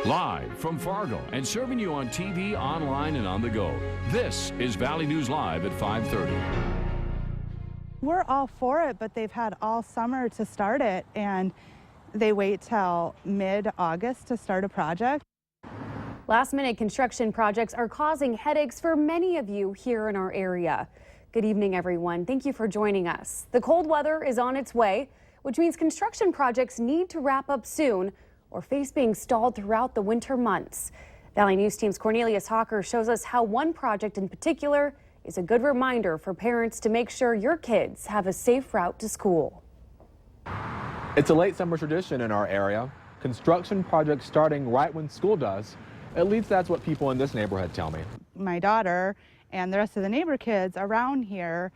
Live from Fargo and serving you on TV, online, and on the go. This is Valley News Live at 5:30. We're all for it, but they've had all summer to start it, and they wait till mid-August to start a project. Last-minute construction projects are causing headaches for many of you here in our area. Good evening, everyone. Thank you for joining us. The cold weather is on its way, which means construction projects need to wrap up soon or face being stalled throughout the winter months. Valley News Team's Cornelius Hawker shows us how one project in particular is a good reminder for parents to make sure your kids have a safe route to school. It's a late summer tradition in our area. Construction projects starting right when school does. At least that's what people in this neighborhood tell me. My daughter and the rest of the neighbor kids around here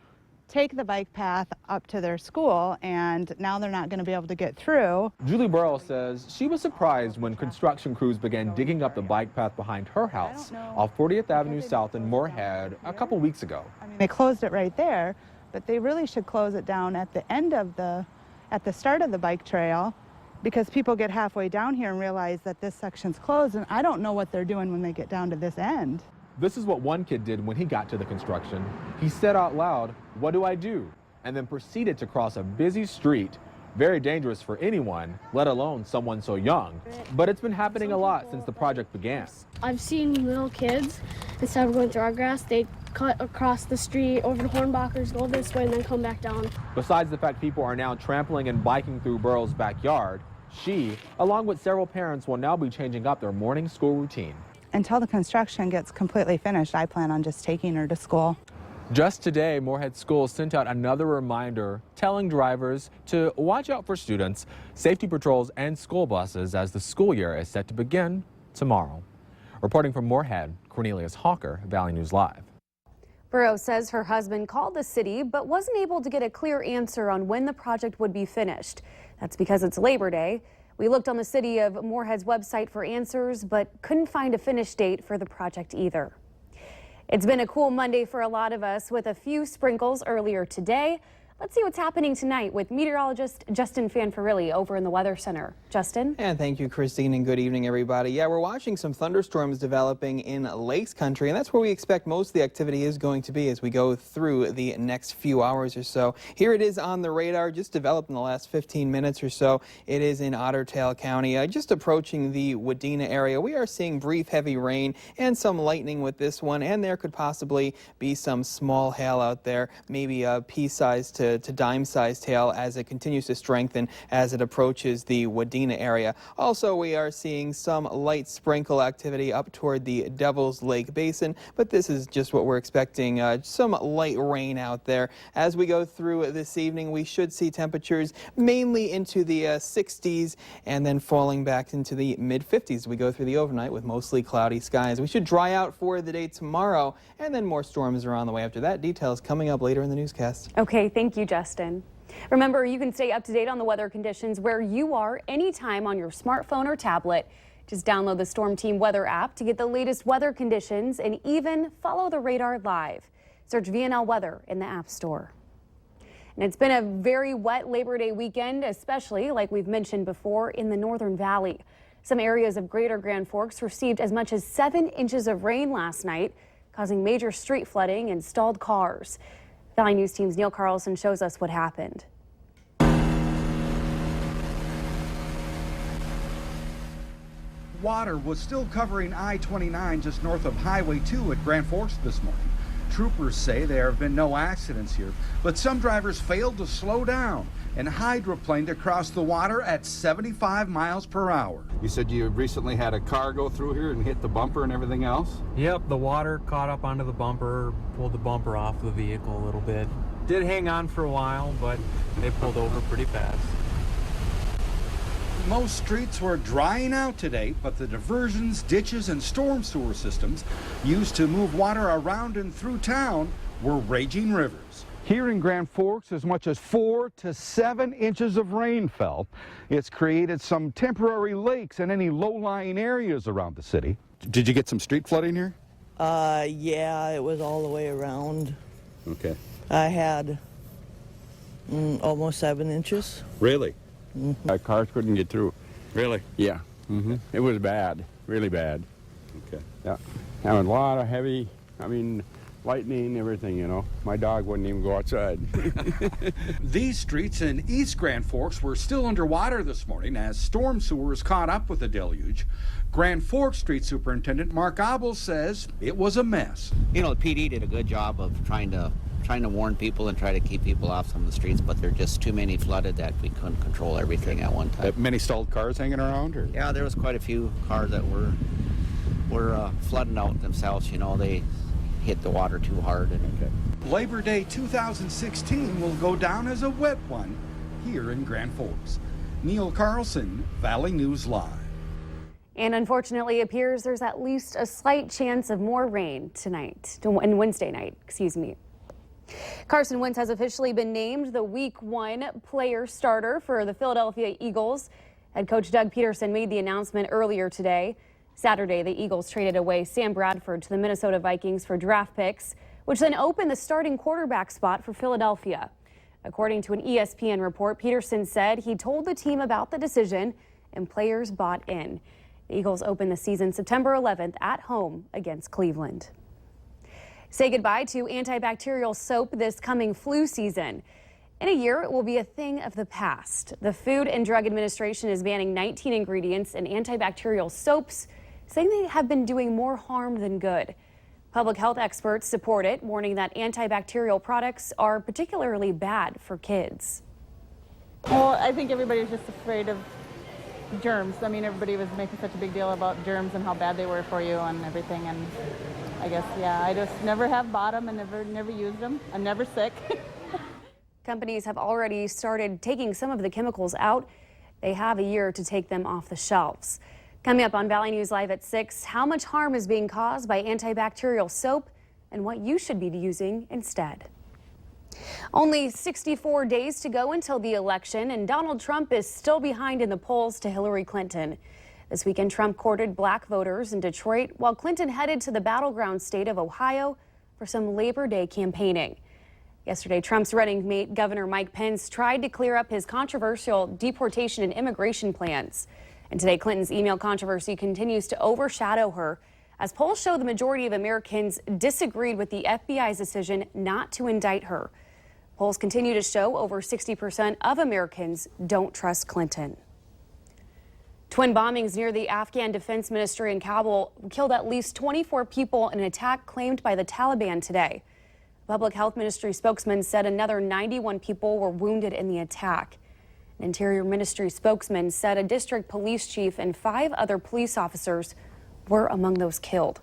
take the bike path up to their school, and now they're not going to be able to get through. Julie Burrow says she was surprised when construction crews began digging up the bike path behind her house off 40th Avenue South in Moorhead a couple weeks ago. I mean, they closed it right there, but they really should close it down at the end of at the start of the bike trail, because people get halfway down here and realize that this section's closed, and I don't know what they're doing when they get down to this end. This is what one kid did when he got to the construction. He said out loud, "What do I do?" and then proceeded to cross a busy street. Very dangerous for anyone, let alone someone so young. But it's been happening a lot since the project began. I've seen little kids, instead of going through our grass, they cut across the street over to Hornbachers, go this way, and then come back down. Besides the fact people are now trampling and biking through Burrow's backyard, she, along with several parents, will now be changing up their morning school routine. Until the construction gets completely finished, I plan on just taking her to school. Just today, Moorhead Schools sent out another reminder telling drivers to watch out for students, safety patrols, and school buses as the school year is set to begin tomorrow. Reporting from Moorhead, Cornelius Hawker, Valley News Live. Burrow says her husband called the city but wasn't able to get a clear answer on when the project would be finished. That's because it's Labor Day. We looked on the city of Moorhead's website for answers, but couldn't find a finish date for the project either. It's been a cool Monday for a lot of us with a few sprinkles earlier today. Let's see what's happening tonight with meteorologist Justin Fanfarilli over in the Weather Center. Justin? And thank you, Christine, and good evening, everybody. Yeah, we're watching some thunderstorms developing in Lakes Country, and that's where we expect most of the activity is going to be as we go through the next few hours or so. Here it is on the radar, just developed in the last 15 minutes or so. It is in Otter Tail County, just approaching the Wadena area. We are seeing brief heavy rain and some lightning with this one, and there could possibly be some small hail out there, maybe a pea-sized to dime-sized hail as it continues to strengthen as it approaches the Wadena area. Also, we are seeing some light sprinkle activity up toward the Devil's Lake Basin, but this is just what we're expecting, some light rain out there. As we go through this evening, we should see temperatures mainly into the 60s and then falling back into the mid-50s. We go through the overnight with mostly cloudy skies. We should dry out for the day tomorrow, and then more storms are on the way after that. Details coming up later in the newscast. Okay, thank you, Justin. Remember, you can stay up to date on the weather conditions where you are anytime on your smartphone or tablet. Just download the Storm Team Weather app to get the latest weather conditions and even follow the radar live. Search VNL Weather in the App Store. And it's been a very wet Labor Day weekend, especially, like we've mentioned before, in the Northern Valley. Some areas of Greater Grand Forks received as much as 7 inches of rain last night, causing major street flooding and stalled cars. Valley News Team's Neil Carlson shows us what happened. Water was still covering I-29 just north of Highway 2 at Grand Forks this morning. Troopers say there have been no accidents here, but some drivers failed to slow down and hydroplaned across the water at 75 miles per hour. You said you recently had a car go through here and hit the bumper and everything else? Yep, the water caught up onto the bumper, pulled the bumper off the vehicle a little bit. Did hang on for a while, but they pulled over pretty fast. Most streets were drying out today, but the diversions, ditches, and storm sewer systems used to move water around and through town were raging rivers. Here in Grand Forks, as much as 4 to 7 inches of rain fell. It's created some temporary lakes in any low-lying areas around the city. Did you get some street flooding here? Yeah, it was all the way around. Okay. I had almost 7 inches. Really? Mm-hmm. Cars couldn't get through. Really? Yeah. It was bad, really bad. Okay. Yeah, and a lot of heavy, lightning, everything, you know. My dog wouldn't even go outside. These streets in East Grand Forks were still underwater this morning as storm sewers caught up with the deluge. Grand Forks Street Superintendent Mark Abel says it was a mess. You know, the PD did a good job of trying to warn people and try to keep people off some of the streets, but there are just too many flooded that we couldn't control everything at one time. Many stalled cars hanging around? Or? Yeah, there was quite a few cars that were flooding out themselves. You know, they hit the water too hard. Labor Day 2016 will go down as a wet one here in Grand Forks. Neil Carlson, Valley News Live. And unfortunately, it appears there's at least a slight chance of more rain tonight, and Wednesday night, excuse me. Carson Wentz has officially been named the Week 1 player starter for the Philadelphia Eagles. Head coach Doug Peterson made the announcement earlier today. Saturday, the Eagles traded away Sam Bradford to the Minnesota Vikings for draft picks, which then opened the starting quarterback spot for Philadelphia. According to an ESPN report, Peterson said he told the team about the decision and players bought in. The Eagles open the season September 11th at home against Cleveland. Say goodbye to antibacterial soap this coming flu season. In a year, it will be a thing of the past. The Food and Drug Administration is banning 19 ingredients in antibacterial soaps, saying they have been doing more harm than good. Public health experts support it, warning that antibacterial products are particularly bad for kids. Well, I think everybody was just afraid of germs. I mean, everybody was making such a big deal about germs and how bad they were for you and everything. And I guess, yeah, I just never have bought them and never used them. I'm never sick. Companies have already started taking some of the chemicals out. They have a year to take them off the shelves. Coming up on Valley News Live at 6, how much harm is being caused by antibacterial soap and what you should be using instead. Only 64 days to go until the election, and Donald Trump is still behind in the polls to Hillary Clinton. This weekend, Trump courted black voters in Detroit, while Clinton headed to the battleground state of Ohio for some Labor Day campaigning. Yesterday, Trump's running mate, Governor Mike Pence, tried to clear up his controversial deportation and immigration plans. And today, Clinton's email controversy continues to overshadow her, as polls show the majority of Americans disagreed with the FBI's decision not to indict her. Polls continue to show over 60% of Americans don't trust Clinton. Twin bombings near the Afghan Defense Ministry in Kabul killed at least 24 people in an attack claimed by the Taliban today. Public Health Ministry spokesman said another 91 people were wounded in the attack. An Interior Ministry spokesman said a district police chief and 5 other police officers were among those killed.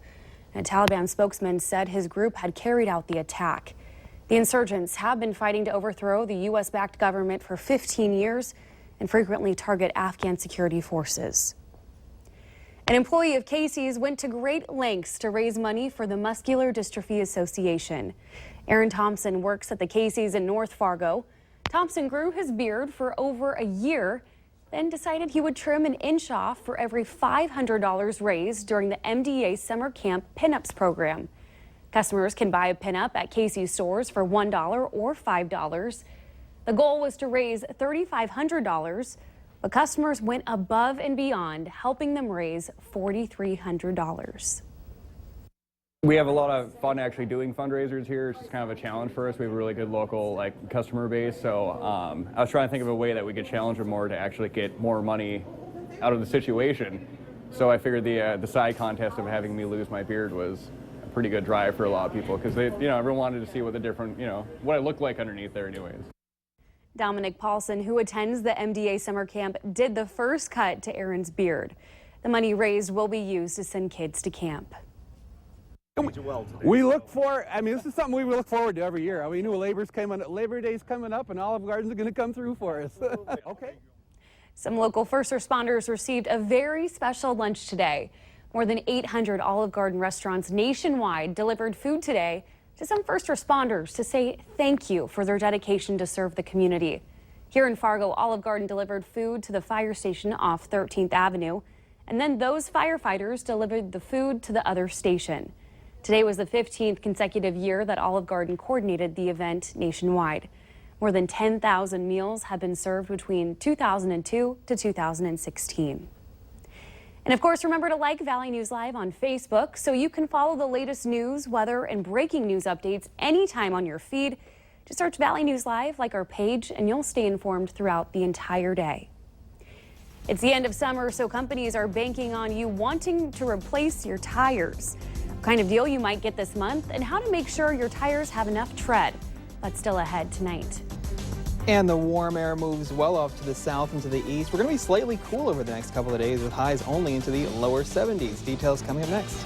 And a Taliban spokesman said his group had carried out the attack. The insurgents have been fighting to overthrow the U.S.-backed government for 15 years and frequently target Afghan security forces. An employee of Casey's went to great lengths to raise money for the Muscular Dystrophy Association. Aaron Thompson works at the Casey's in North Fargo. Thompson grew his beard for over a year, then decided he would trim an inch off for every $500 raised during the MDA Summer Camp Pinups program. Customers can buy a pinup at Casey's stores for $1 or $5. The goal was to raise $3,500, but customers went above and beyond, helping them raise $4,300. We have a lot of fun actually doing fundraisers here. It's just kind of a challenge for us. We have a really good local customer base, so I was trying to think of a way that we could challenge them more to actually get more money out of the situation. So I figured the side contest of having me lose my beard was a pretty good drive for a lot of people, because everyone wanted to see what the different, what I looked like underneath there anyways. Dominic Paulson, who attends the MDA summer camp, did the first cut to Aaron's beard. The money raised will be used to send kids to camp. We look for, this is something we look forward to every year. We knew Labor Day's coming up and Olive Garden's going to come through for us. Okay. Some local first responders received a very special lunch today. More than 800 Olive Garden restaurants nationwide delivered food today to some first responders to say thank you for their dedication to serve the community. Here in Fargo, Olive Garden delivered food to the fire station off 13th Avenue, and then those firefighters delivered the food to the other station. Today was the 15th consecutive year that Olive Garden coordinated the event nationwide. More than 10,000 meals have been served between 2002 to 2016. And of course, remember to like Valley News Live on Facebook so you can follow the latest news, weather, and breaking news updates anytime on your feed. Just search Valley News Live, like our page, and you'll stay informed throughout the entire day. It's the end of summer, so companies are banking on you wanting to replace your tires. What kind of deal you might get this month and how to make sure your tires have enough tread. That's still ahead tonight. And the warm air moves well off to the south and to the east. We're going to be slightly cool over the next couple of days with highs only into the lower 70s. Details coming up next.